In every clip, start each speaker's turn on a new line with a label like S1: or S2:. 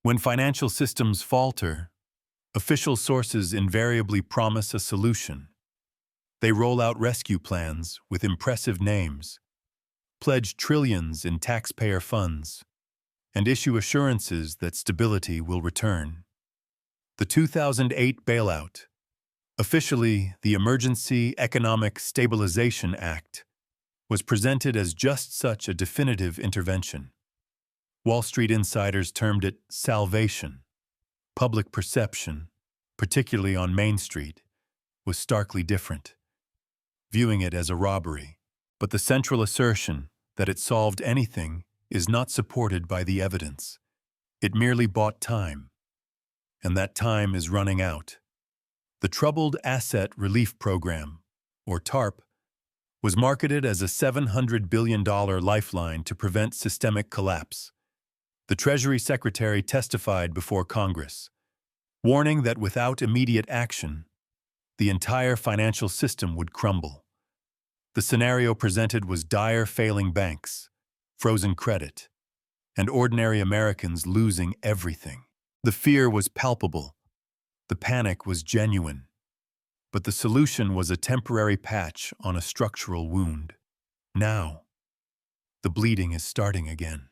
S1: When financial systems falter, official sources invariably promise a solution. They roll out rescue plans with impressive names, pledge trillions in taxpayer funds, and issue assurances that stability will return. The 2008 bailout, officially the Emergency Economic Stabilization Act, was presented as just such a definitive intervention. Wall Street insiders termed it salvation. Public perception, particularly on Main Street, was starkly different, viewing it as a robbery. But the central assertion that it solved anything is not supported by the evidence. It merely bought time, and that time is running out. The Troubled Asset Relief Program, or TARP, was marketed as a $700 billion lifeline to prevent systemic collapse. The Treasury Secretary testified before Congress, warning that without immediate action, the entire financial system would crumble. The scenario presented was dire failing banks, frozen credit, and ordinary Americans losing everything. The fear was palpable. The panic was genuine. But the solution was a temporary patch on a structural wound. Now, the bleeding is starting again.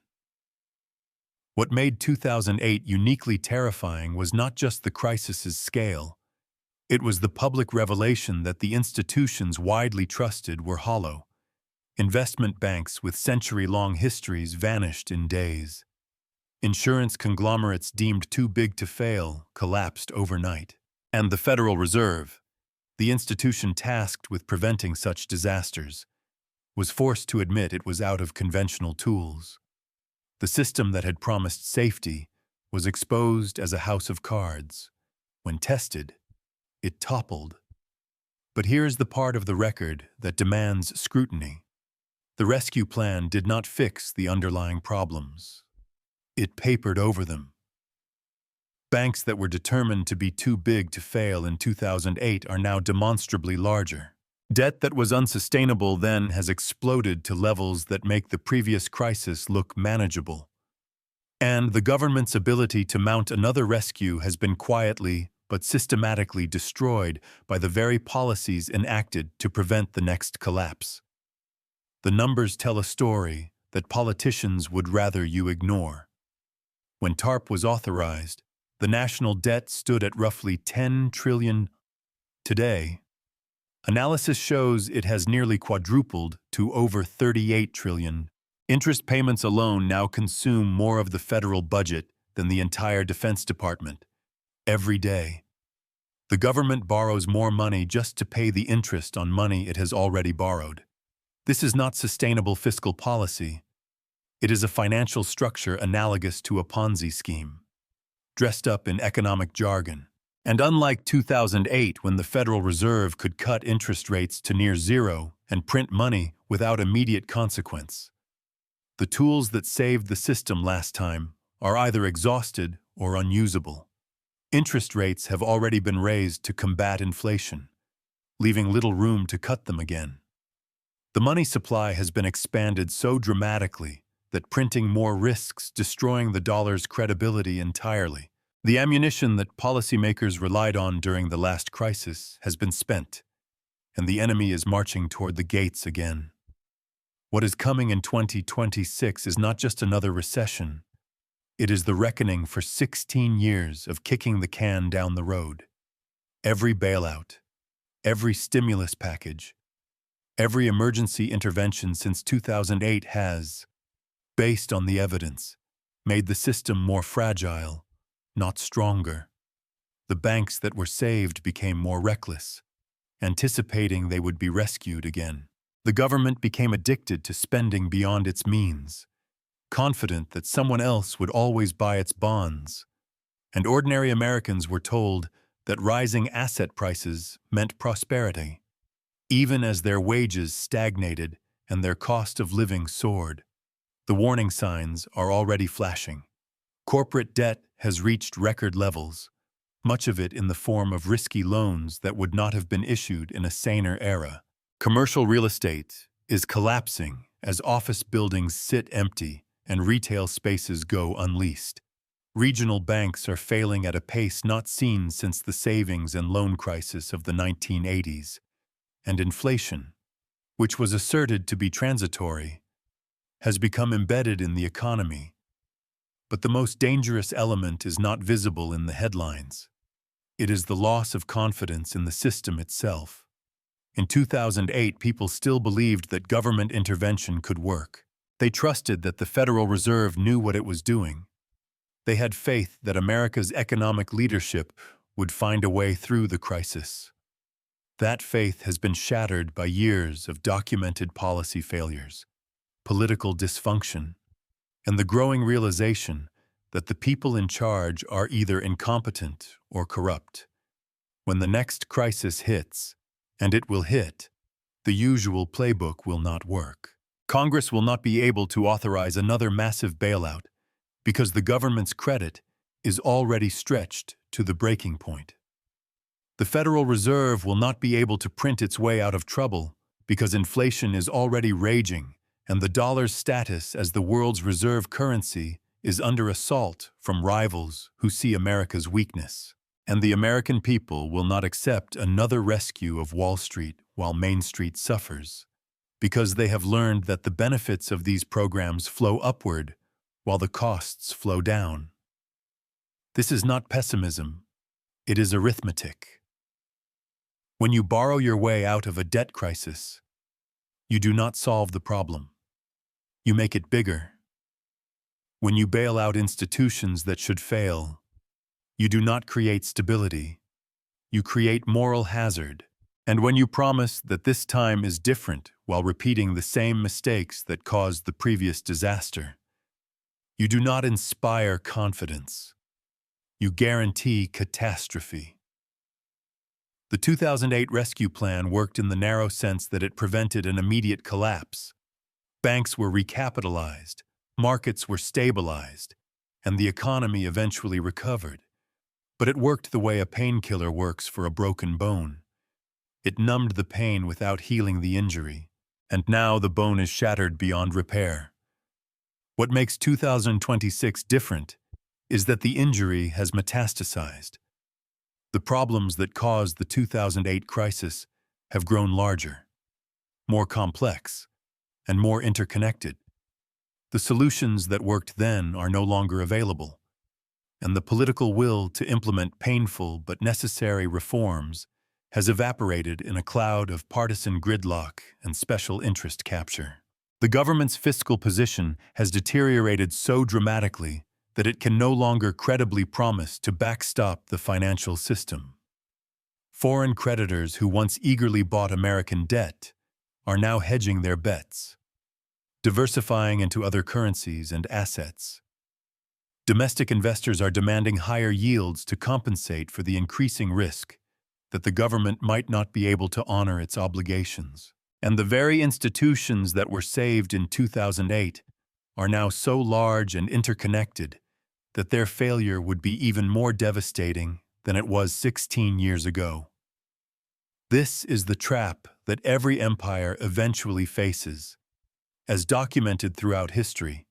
S1: What made 2008 uniquely terrifying was not just the crisis's scale. It was the public revelation that the institutions widely trusted were hollow. Investment banks with century-long histories vanished in days. Insurance conglomerates deemed too big to fail collapsed overnight. And the Federal Reserve, the institution tasked with preventing such disasters, was forced to admit it was out of conventional tools. The system that had promised safety was exposed as a house of cards. When tested, it toppled. But here's the part of the record that demands scrutiny. The rescue plan did not fix the underlying problems. It papered over them. Banks that were determined to be too big to fail in 2008 are now demonstrably larger. Debt that was unsustainable then has exploded to levels that make the previous crisis look manageable. And the government's ability to mount another rescue has been quietly but systematically destroyed by the very policies enacted to prevent the next collapse. The numbers tell a story that politicians would rather you ignore. When TARP was authorized, the national debt stood at roughly $10 trillion. Today, analysis shows it has nearly quadrupled to over $38 trillion. Interest payments alone now consume more of the federal budget than the entire Defense Department. Every day, the government borrows more money just to pay the interest on money it has already borrowed. This is not sustainable fiscal policy. It is a financial structure analogous to a Ponzi scheme, dressed up in economic jargon. And unlike 2008, when the Federal Reserve could cut interest rates to near zero and print money without immediate consequence, the tools that saved the system last time are either exhausted or unusable. Interest rates have already been raised to combat inflation, leaving little room to cut them again. The money supply has been expanded so dramatically that printing more risks destroying the dollar's credibility entirely. The ammunition that policymakers relied on during the last crisis has been spent, and the enemy is marching toward the gates again. What is coming in 2026 is not just another recession. It is the reckoning for 16 years of kicking the can down the road. Every bailout, every stimulus package, every emergency intervention since 2008 has, based on the evidence, made the system more fragile, not stronger. The banks that were saved became more reckless, anticipating they would be rescued again. The government became addicted to spending beyond its means, confident that someone else would always buy its bonds. And ordinary Americans were told that rising asset prices meant prosperity, even as their wages stagnated and their cost of living soared. The warning signs are already flashing. Corporate debt has reached record levels, much of it in the form of risky loans that would not have been issued in a saner era. Commercial real estate is collapsing as office buildings sit empty and retail spaces go unleased. Regional banks are failing at a pace not seen since the savings and loan crisis of the 1980s, and inflation, which was asserted to be transitory, has become embedded in the economy. But the most dangerous element is not visible in the headlines. It is the loss of confidence in the system itself. In 2008, people still believed that government intervention could work. They trusted that the Federal Reserve knew what it was doing. They had faith that America's economic leadership would find a way through the crisis. That faith has been shattered by years of documented policy failures, political dysfunction, and the growing realization that the people in charge are either incompetent or corrupt. When the next crisis hits, and it will hit, the usual playbook will not work. Congress will not be able to authorize another massive bailout because the government's credit is already stretched to the breaking point. The Federal Reserve will not be able to print its way out of trouble because inflation is already raging and the dollar's status as the world's reserve currency is under assault from rivals who see America's weakness. And the American people will not accept another rescue of Wall Street while Main Street suffers, because they have learned that the benefits of these programs flow upward while the costs flow down. This is not pessimism, it is arithmetic. When you borrow your way out of a debt crisis, you do not solve the problem. You make it bigger. When you bail out institutions that should fail, you do not create stability. You create moral hazard. And when you promise that this time is different while repeating the same mistakes that caused the previous disaster, you do not inspire confidence. You guarantee catastrophe. The 2008 rescue plan worked in the narrow sense that it prevented an immediate collapse. Banks were recapitalized, markets were stabilized, and the economy eventually recovered. But it worked the way a painkiller works for a broken bone. It numbed the pain without healing the injury, and now the bone is shattered beyond repair. What makes 2026 different is that the injury has metastasized. The problems that caused the 2008 crisis have grown larger, more complex, and more interconnected. The solutions that worked then are no longer available, and the political will to implement painful but necessary reforms has evaporated in a cloud of partisan gridlock and special interest capture. The government's fiscal position has deteriorated so dramatically that it can no longer credibly promise to backstop the financial system. Foreign creditors who once eagerly bought American debt are now hedging their bets, diversifying into other currencies and assets. Domestic investors are demanding higher yields to compensate for the increasing risk that the government might not be able to honor its obligations. And the very institutions that were saved in 2008 are now so large and interconnected that their failure would be even more devastating than it was 16 years ago. This is the trap that every empire eventually faces. As documented throughout history,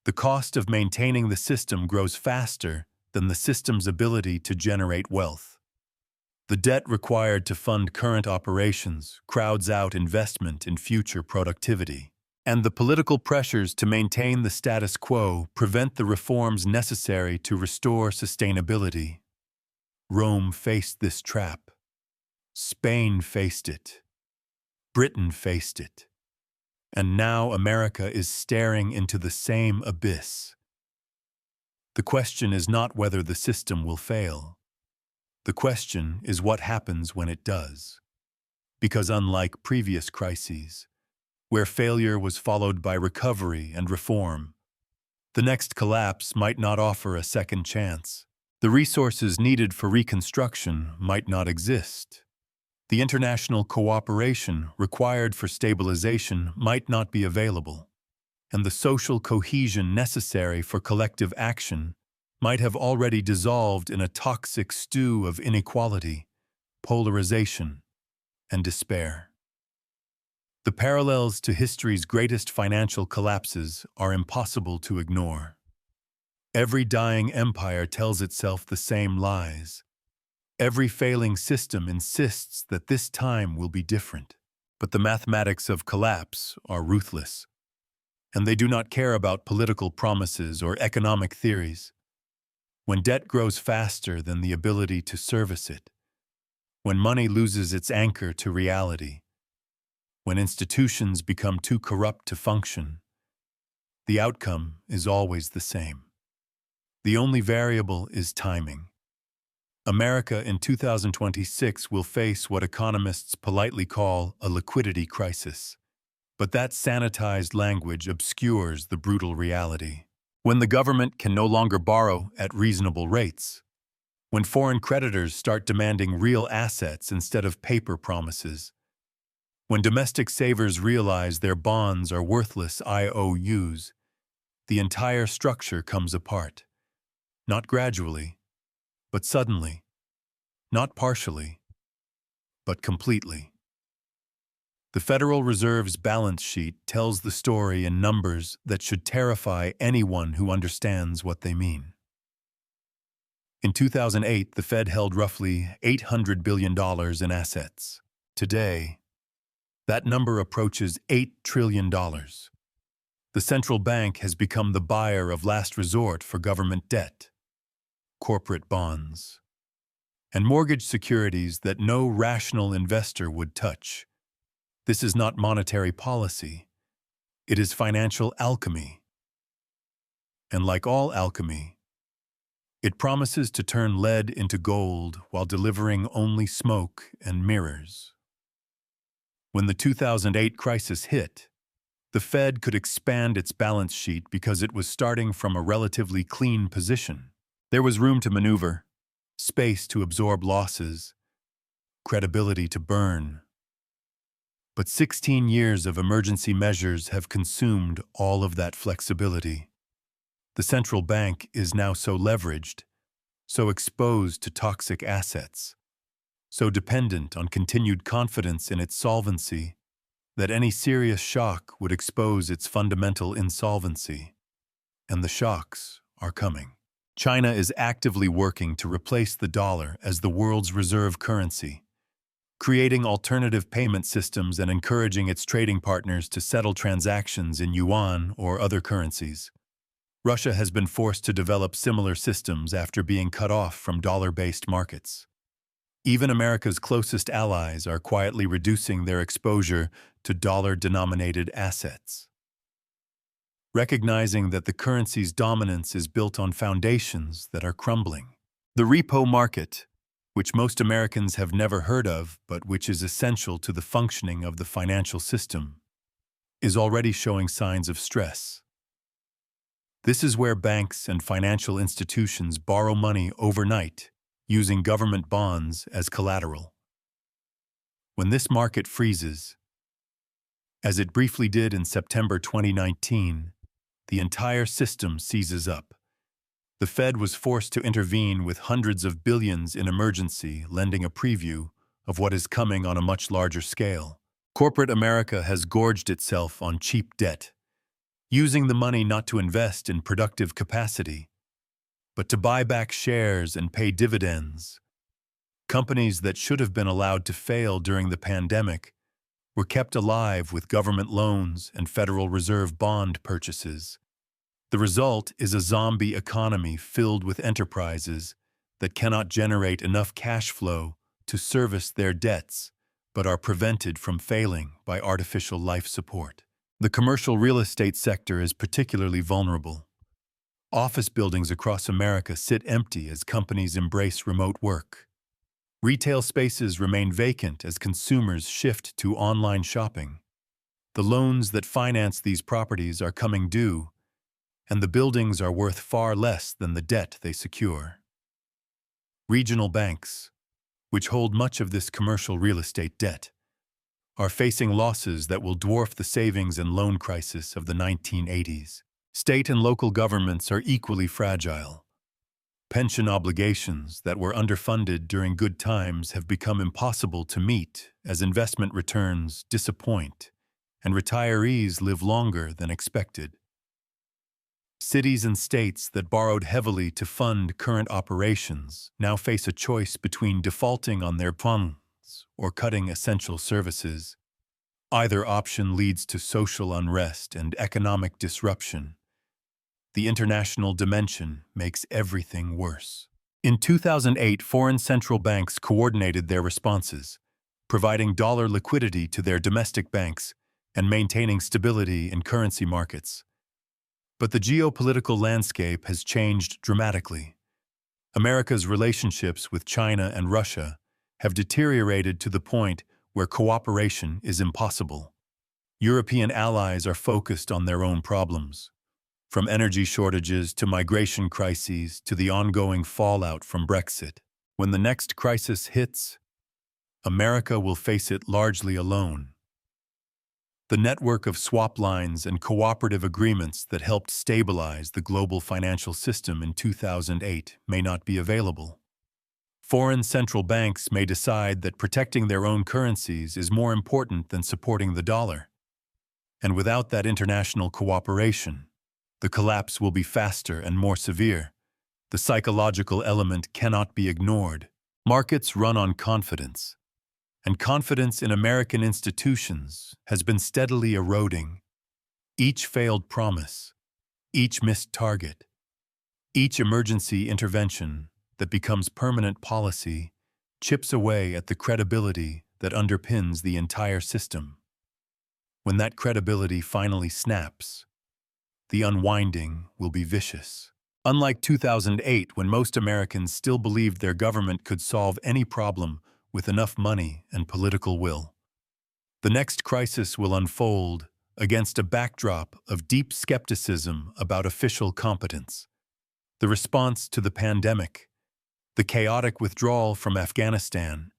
S1: the cost of maintaining the system grows faster than the system's ability to generate wealth. The debt required to fund current operations crowds out investment in future productivity, and the political pressures to maintain the status quo prevent the reforms necessary to restore sustainability. Rome faced this trap. Spain faced it. Britain faced it. And now America is staring into the same abyss. The question is not whether the system will fail. The question is what happens when it does. Because unlike previous crises, where failure was followed by recovery and reform, the next collapse might not offer a second chance. The resources needed for reconstruction might not exist. The international cooperation required for stabilization might not be available, and the social cohesion necessary for collective action might have already dissolved in a toxic stew of inequality, polarization, and despair. The parallels to history's greatest financial collapses are impossible to ignore. Every dying empire tells itself the same lies. Every failing system insists that this time will be different. But the mathematics of collapse are ruthless, and they do not care about political promises or economic theories. When debt grows faster than the ability to service it, when money loses its anchor to reality, when institutions become too corrupt to function, the outcome is always the same. The only variable is timing. America in 2026 will face what economists politely call a liquidity crisis. But that sanitized language obscures the brutal reality. When the government can no longer borrow at reasonable rates, when foreign creditors start demanding real assets instead of paper promises, when domestic savers realize their bonds are worthless IOUs, the entire structure comes apart. Not gradually, but suddenly. Not partially, but completely. The Federal Reserve's balance sheet tells the story in numbers that should terrify anyone who understands what they mean. In 2008, the Fed held roughly $800 billion in assets. Today, that number approaches $8 trillion. The central bank has become the buyer of last resort for government debt, corporate bonds, and mortgage securities that no rational investor would touch. This is not monetary policy. It is financial alchemy. And like all alchemy, it promises to turn lead into gold while delivering only smoke and mirrors. When the 2008 crisis hit, the Fed could expand its balance sheet because it was starting from a relatively clean position. There was room to maneuver, space to absorb losses, credibility to burn. But 16 years of emergency measures have consumed all of that flexibility. The central bank is now so leveraged, so exposed to toxic assets, so dependent on continued confidence in its solvency, that any serious shock would expose its fundamental insolvency. And the shocks are coming. China is actively working to replace the dollar as the world's reserve currency, creating alternative payment systems and encouraging its trading partners to settle transactions in yuan or other currencies. Russia has been forced to develop similar systems after being cut off from dollar-based markets. Even America's closest allies are quietly reducing their exposure to dollar-denominated assets. Recognizing that the currency's dominance is built on foundations that are crumbling. The repo market, which most Americans have never heard of but which is essential to the functioning of the financial system, is already showing signs of stress. This is where banks and financial institutions borrow money overnight, using government bonds as collateral. When this market freezes, as it briefly did in September 2019, the entire system seizes up. The Fed was forced to intervene with hundreds of billions in emergency, lending a preview of what is coming on a much larger scale. Corporate America has gorged itself on cheap debt, using the money not to invest in productive capacity, but to buy back shares and pay dividends. Companies that should have been allowed to fail during the pandemic were kept alive with government loans and Federal Reserve bond purchases. The result is a zombie economy filled with enterprises that cannot generate enough cash flow to service their debts, but are prevented from failing by artificial life support. The commercial real estate sector is particularly vulnerable. Office buildings across America sit empty as companies embrace remote work. Retail spaces remain vacant as consumers shift to online shopping. The loans that finance these properties are coming due, and the buildings are worth far less than the debt they secure. Regional banks, which hold much of this commercial real estate debt, are facing losses that will dwarf the savings and loan crisis of the 1980s. State and local governments are equally fragile. Pension obligations that were underfunded during good times have become impossible to meet as investment returns disappoint and retirees live longer than expected. Cities and states that borrowed heavily to fund current operations now face a choice between defaulting on their funds or cutting essential services. Either option leads to social unrest and economic disruption. The international dimension makes everything worse. In 2008, foreign central banks coordinated their responses, providing dollar liquidity to their domestic banks and maintaining stability in currency markets. But the geopolitical landscape has changed dramatically. America's relationships with China and Russia have deteriorated to the point where cooperation is impossible. European allies are focused on their own problems, from energy shortages to migration crises to the ongoing fallout from Brexit. When the next crisis hits, America will face it largely alone. The network of swap lines and cooperative agreements that helped stabilize the global financial system in 2008 may not be available. Foreign central banks may decide that protecting their own currencies is more important than supporting the dollar. And without that international cooperation, the collapse will be faster and more severe. The psychological element cannot be ignored. Markets run on confidence, and confidence in American institutions has been steadily eroding. Each failed promise, each missed target, each emergency intervention that becomes permanent policy chips away at the credibility that underpins the entire system. When that credibility finally snaps, the unwinding will be vicious. Unlike 2008, when most Americans still believed their government could solve any problem with enough money and political will, the next crisis will unfold against a backdrop of deep skepticism about official competence. The response to the pandemic, the chaotic withdrawal from Afghanistan,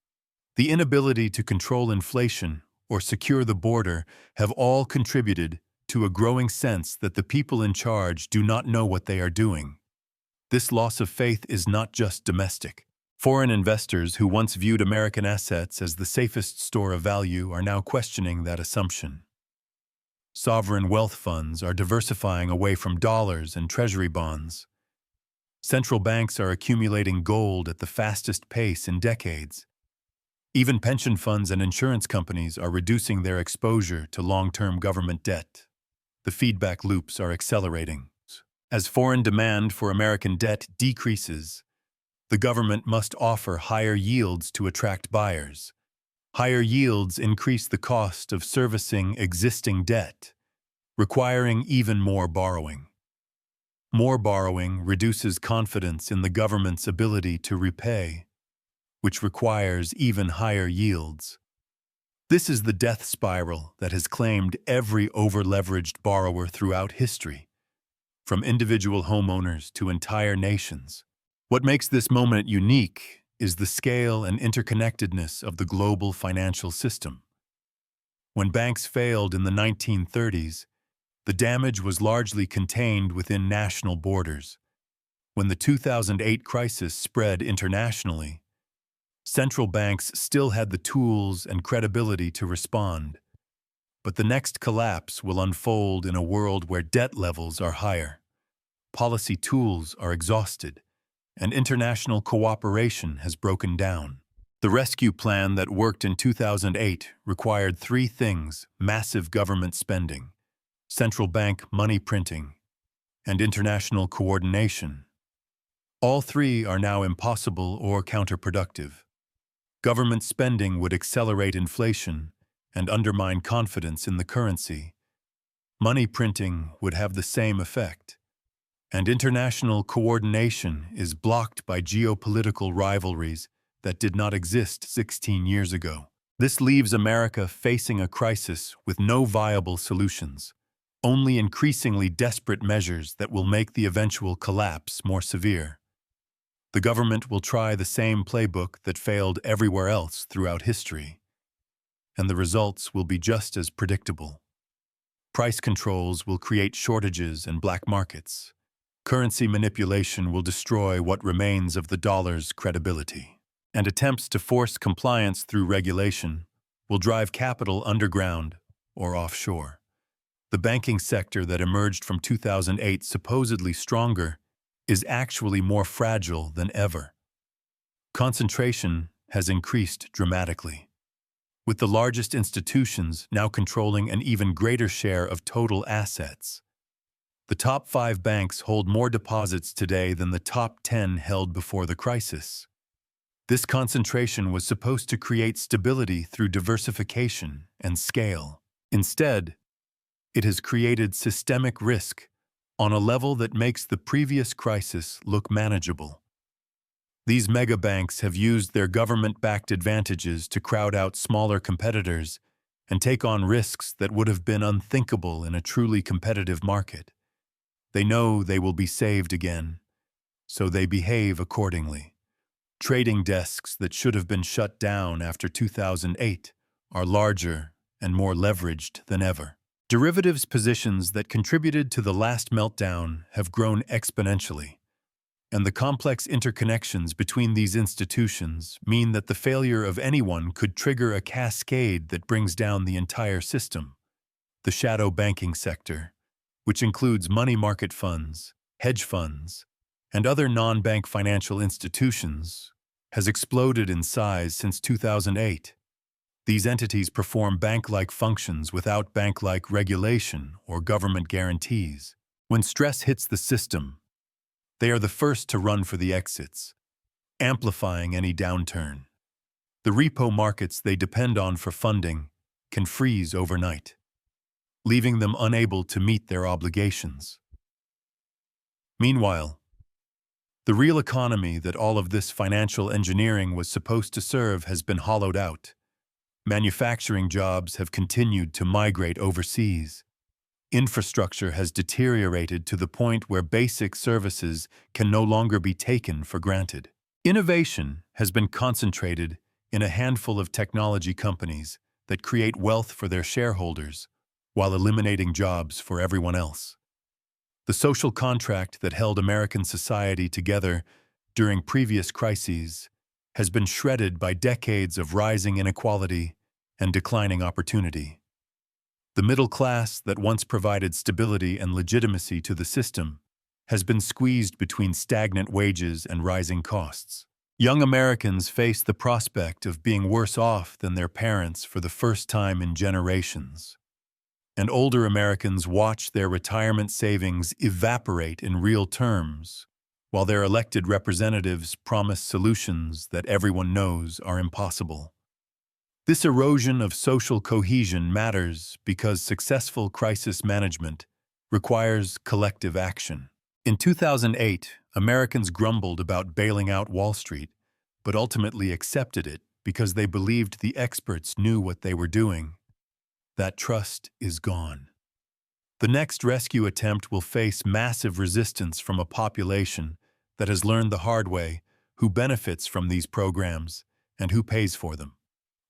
S1: the inability to control inflation or secure the border have all contributed to a growing sense that the people in charge do not know what they are doing. This loss of faith is not just domestic. Foreign investors who once viewed American assets as the safest store of value are now questioning that assumption. Sovereign wealth funds are diversifying away from dollars and treasury bonds. Central banks are accumulating gold at the fastest pace in decades. Even pension funds and insurance companies are reducing their exposure to long-term government debt. The feedback loops are accelerating. As foreign demand for American debt decreases, the government must offer higher yields to attract buyers. Higher yields increase the cost of servicing existing debt, requiring even more borrowing. More borrowing reduces confidence in the government's ability to repay, which requires even higher yields. This is the death spiral that has claimed every over-leveraged borrower throughout history, from individual homeowners to entire nations. What makes this moment unique is the scale and interconnectedness of the global financial system. When banks failed in the 1930s, the damage was largely contained within national borders. When the 2008 crisis spread internationally, central banks still had the tools and credibility to respond. But the next collapse will unfold in a world where debt levels are higher, policy tools are exhausted, and international cooperation has broken down. The rescue plan that worked in 2008 required three things: massive government spending, central bank money printing, and international coordination. All three are now impossible or counterproductive. Government spending would accelerate inflation and undermine confidence in the currency. Money printing would have the same effect. And international coordination is blocked by geopolitical rivalries that did not exist 16 years ago. This leaves America facing a crisis with no viable solutions, only increasingly desperate measures that will make the eventual collapse more severe. The government will try the same playbook that failed everywhere else throughout history, and the results will be just as predictable. Price controls will create shortages and black markets. Currency manipulation will destroy what remains of the dollar's credibility, and attempts to force compliance through regulation will drive capital underground or offshore. The banking sector that emerged from 2008 supposedly stronger is actually more fragile than ever. Concentration has increased dramatically, with the largest institutions now controlling an even greater share of total assets. The top 5 banks hold more deposits today than the top 10 held before the crisis. This concentration was supposed to create stability through diversification and scale. Instead, it has created systemic risk on a level that makes the previous crisis look manageable. These mega banks have used their government-backed advantages to crowd out smaller competitors and take on risks that would have been unthinkable in a truly competitive market. They know they will be saved again, so they behave accordingly. Trading desks that should have been shut down after 2008 are larger and more leveraged than ever. Derivatives positions that contributed to the last meltdown have grown exponentially, and the complex interconnections between these institutions mean that the failure of anyone could trigger a cascade that brings down the entire system. The shadow banking sector, which includes money market funds, hedge funds, and other non-bank financial institutions, has exploded in size since 2008. These entities perform bank-like functions without bank-like regulation or government guarantees. When stress hits the system, they are the first to run for the exits, amplifying any downturn. The repo markets they depend on for funding can freeze overnight, leaving them unable to meet their obligations. Meanwhile, the real economy that all of this financial engineering was supposed to serve has been hollowed out. Manufacturing jobs have continued to migrate overseas. Infrastructure has deteriorated to the point where basic services can no longer be taken for granted. Innovation has been concentrated in a handful of technology companies that create wealth for their shareholders while eliminating jobs for everyone else. The social contract that held American society together during previous crises has been shredded by decades of rising inequality and declining opportunity. The middle class that once provided stability and legitimacy to the system has been squeezed between stagnant wages and rising costs. Young Americans face the prospect of being worse off than their parents for the first time in generations. And older Americans watch their retirement savings evaporate in real terms, while their elected representatives promise solutions that everyone knows are impossible. This erosion of social cohesion matters because successful crisis management requires collective action. In 2008, Americans grumbled about bailing out Wall Street, but ultimately accepted it because they believed the experts knew what they were doing. That trust is gone. The next rescue attempt will face massive resistance from a population that has learned the hard way who benefits from these programs and who pays for them.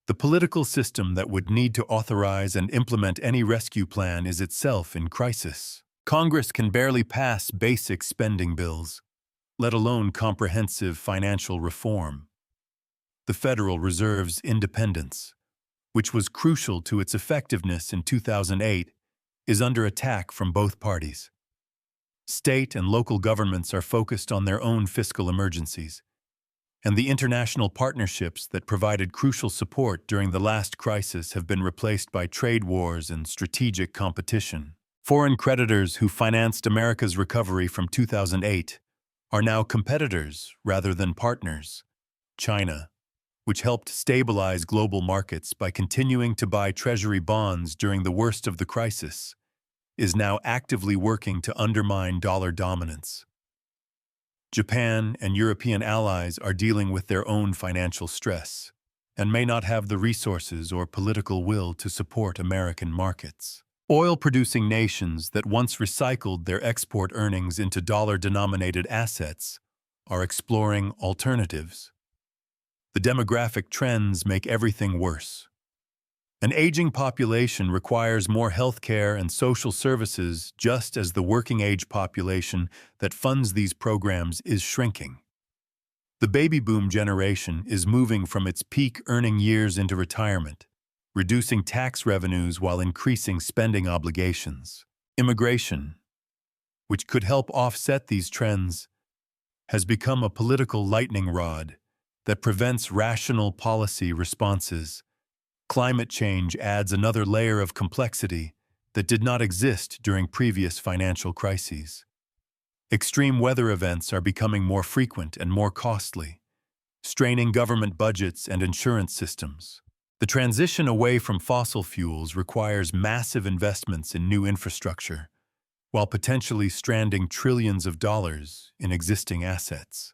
S1: The political system that would need to authorize and implement any rescue plan is itself in crisis. Congress can barely pass basic spending bills, let alone comprehensive financial reform. The Federal Reserve's independence, which was crucial to its effectiveness in 2008, is under attack from both parties. State and local governments are focused on their own fiscal emergencies, and the international partnerships that provided crucial support during the last crisis have been replaced by trade wars and strategic competition. Foreign creditors who financed America's recovery from 2008 are now competitors rather than partners. China, which helped stabilize global markets by continuing to buy treasury bonds during the worst of the crisis, is now actively working to undermine dollar dominance. Japan and European allies are dealing with their own financial stress and may not have the resources or political will to support American markets. Oil-producing nations that once recycled their export earnings into dollar-denominated assets are exploring alternatives. The demographic trends make everything worse. An aging population requires more healthcare and social services, just as the working-age population that funds these programs is shrinking. The baby boom generation is moving from its peak earning years into retirement, reducing tax revenues while increasing spending obligations. Immigration, which could help offset these trends, has become a political lightning rod that prevents rational policy responses. Climate change adds another layer of complexity that did not exist during previous financial crises. Extreme weather events are becoming more frequent and more costly, straining government budgets and insurance systems. The transition away from fossil fuels requires massive investments in new infrastructure, while potentially stranding trillions of dollars in existing assets.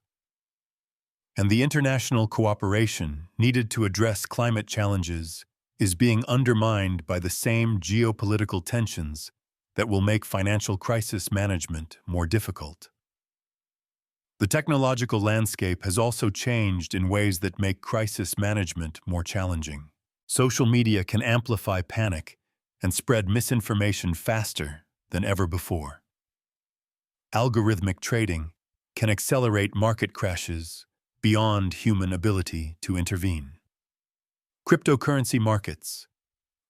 S1: And the international cooperation needed to address climate challenges is being undermined by the same geopolitical tensions that will make financial crisis management more difficult. The technological landscape has also changed in ways that make crisis management more challenging. Social media can amplify panic and spread misinformation faster than ever before. Algorithmic trading can accelerate market crashes beyond human ability to intervene. Cryptocurrency markets,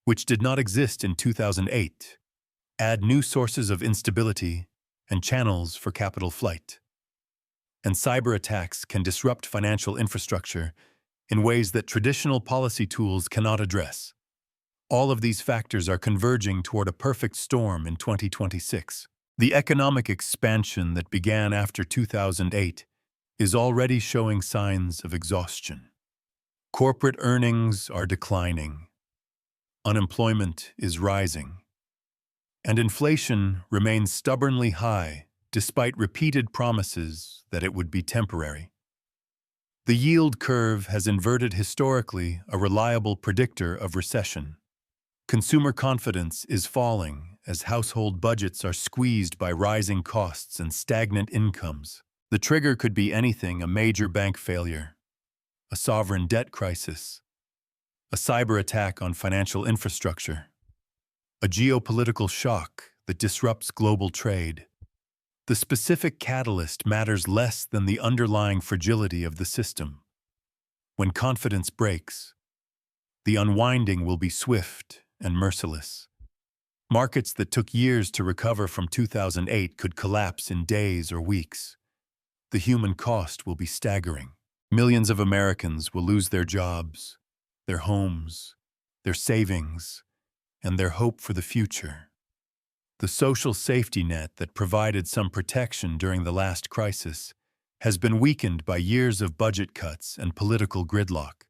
S1: which did not exist in 2008, add new sources of instability and channels for capital flight. And cyber attacks can disrupt financial infrastructure in ways that traditional policy tools cannot address. All of these factors are converging toward a perfect storm in 2026. The economic expansion that began after 2008 is already showing signs of exhaustion. Corporate earnings are declining, unemployment is rising, and inflation remains stubbornly high despite repeated promises that it would be temporary. The yield curve has inverted historically a reliable predictor of recession. Consumer confidence is falling as household budgets are squeezed by rising costs and stagnant incomes. The trigger could be anything: a major bank failure, a sovereign debt crisis, a cyber attack on financial infrastructure, a geopolitical shock that disrupts global trade. The specific catalyst matters less than the underlying fragility of the system. When confidence breaks, the unwinding will be swift and merciless. Markets that took years to recover from 2008 could collapse in days or weeks. The human cost will be staggering. Millions of Americans will lose their jobs, their homes, their savings, and their hope for the future. The social safety net that provided some protection during the last crisis has been weakened by years of budget cuts and political gridlock.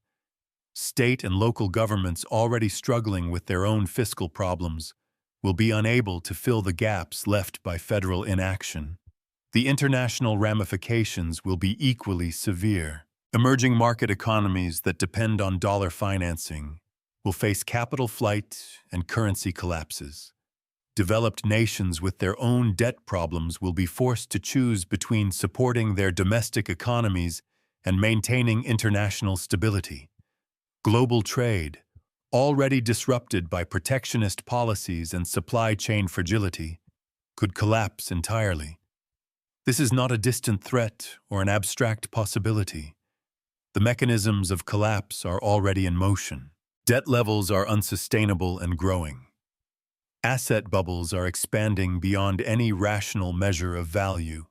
S1: State and local governments already struggling with their own fiscal problems will be unable to fill the gaps left by federal inaction. The international ramifications will be equally severe. Emerging market economies that depend on dollar financing will face capital flight and currency collapses. Developed nations with their own debt problems will be forced to choose between supporting their domestic economies and maintaining international stability. Global trade, already disrupted by protectionist policies and supply chain fragility, could collapse entirely. This is not a distant threat or an abstract possibility. The mechanisms of collapse are already in motion. Debt levels are unsustainable and growing. Asset bubbles are expanding beyond any rational measure of value.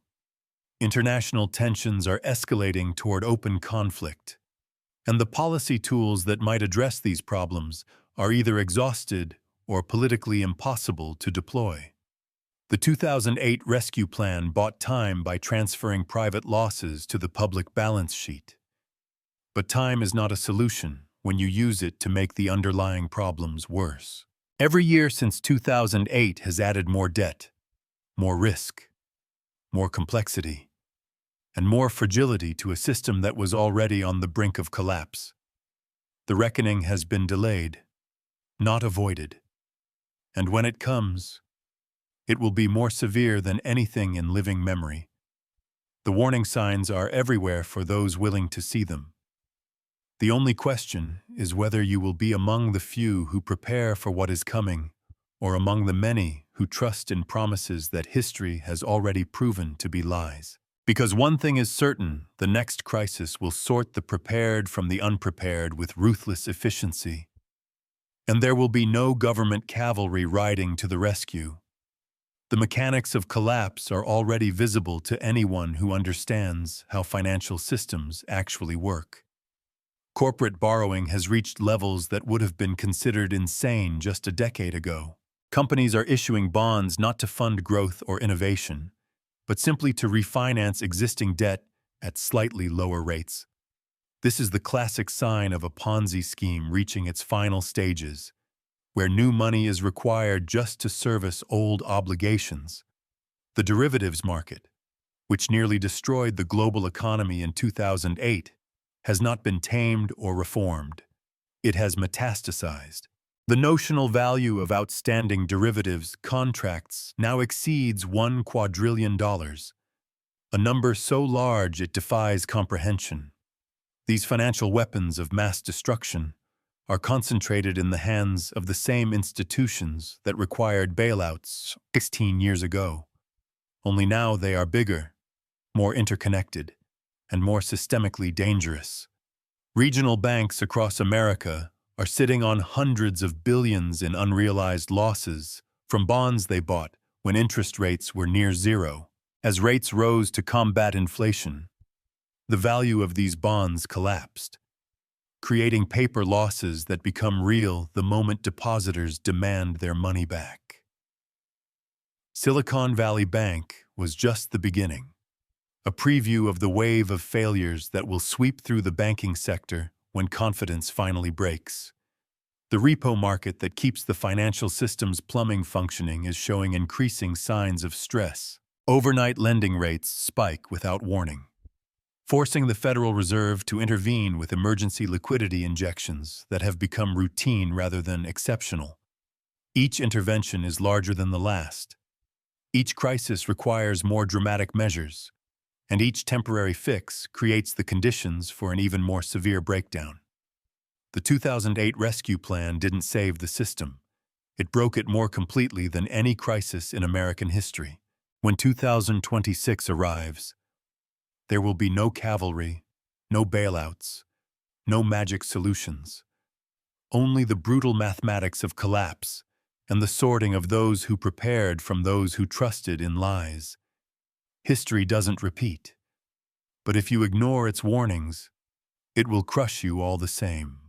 S1: International tensions are escalating toward open conflict, and the policy tools that might address these problems are either exhausted or politically impossible to deploy. The 2008 rescue plan bought time by transferring private losses to the public balance sheet. But time is not a solution when you use it to make the underlying problems worse. Every year since 2008 has added more debt, more risk, more complexity, and more fragility to a system that was already on the brink of collapse. The reckoning has been delayed, not avoided. And when it comes, it will be more severe than anything in living memory. The warning signs are everywhere for those willing to see them. The only question is whether you will be among the few who prepare for what is coming, or among the many who trust in promises that history has already proven to be lies. Because one thing is certain: the next crisis will sort the prepared from the unprepared with ruthless efficiency. And there will be no government cavalry riding to the rescue. The mechanics of collapse are already visible to anyone who understands how financial systems actually work. Corporate borrowing has reached levels that would have been considered insane just a decade ago. Companies are issuing bonds not to fund growth or innovation, but simply to refinance existing debt at slightly lower rates. This is the classic sign of a Ponzi scheme reaching its final stages, where new money is required just to service old obligations. The derivatives market, which nearly destroyed the global economy in 2008, has not been tamed or reformed. It has metastasized. The notional value of outstanding derivatives contracts now exceeds $1 quadrillion, a number so large it defies comprehension. These financial weapons of mass destruction are concentrated in the hands of the same institutions that required bailouts 16 years ago. Only now they are bigger, more interconnected, and more systemically dangerous. Regional banks across America are sitting on hundreds of billions in unrealized losses from bonds they bought when interest rates were near zero. As rates rose to combat inflation, the value of these bonds collapsed, creating paper losses that become real the moment depositors demand their money back. Silicon Valley Bank was just the beginning, a preview of the wave of failures that will sweep through the banking sector when confidence finally breaks. The repo market that keeps the financial system's plumbing functioning is showing increasing signs of stress. Overnight lending rates spike without warning, forcing the Federal Reserve to intervene with emergency liquidity injections that have become routine rather than exceptional. Each intervention is larger than the last. Each crisis requires more dramatic measures, and each temporary fix creates the conditions for an even more severe breakdown. The 2008 rescue plan didn't save the system. It broke it more completely than any crisis in American history. When 2026 arrives, there will be no cavalry, no bailouts, no magic solutions. Only the brutal mathematics of collapse and the sorting of those who prepared from those who trusted in lies. History doesn't repeat, but if you ignore its warnings, it will crush you all the same.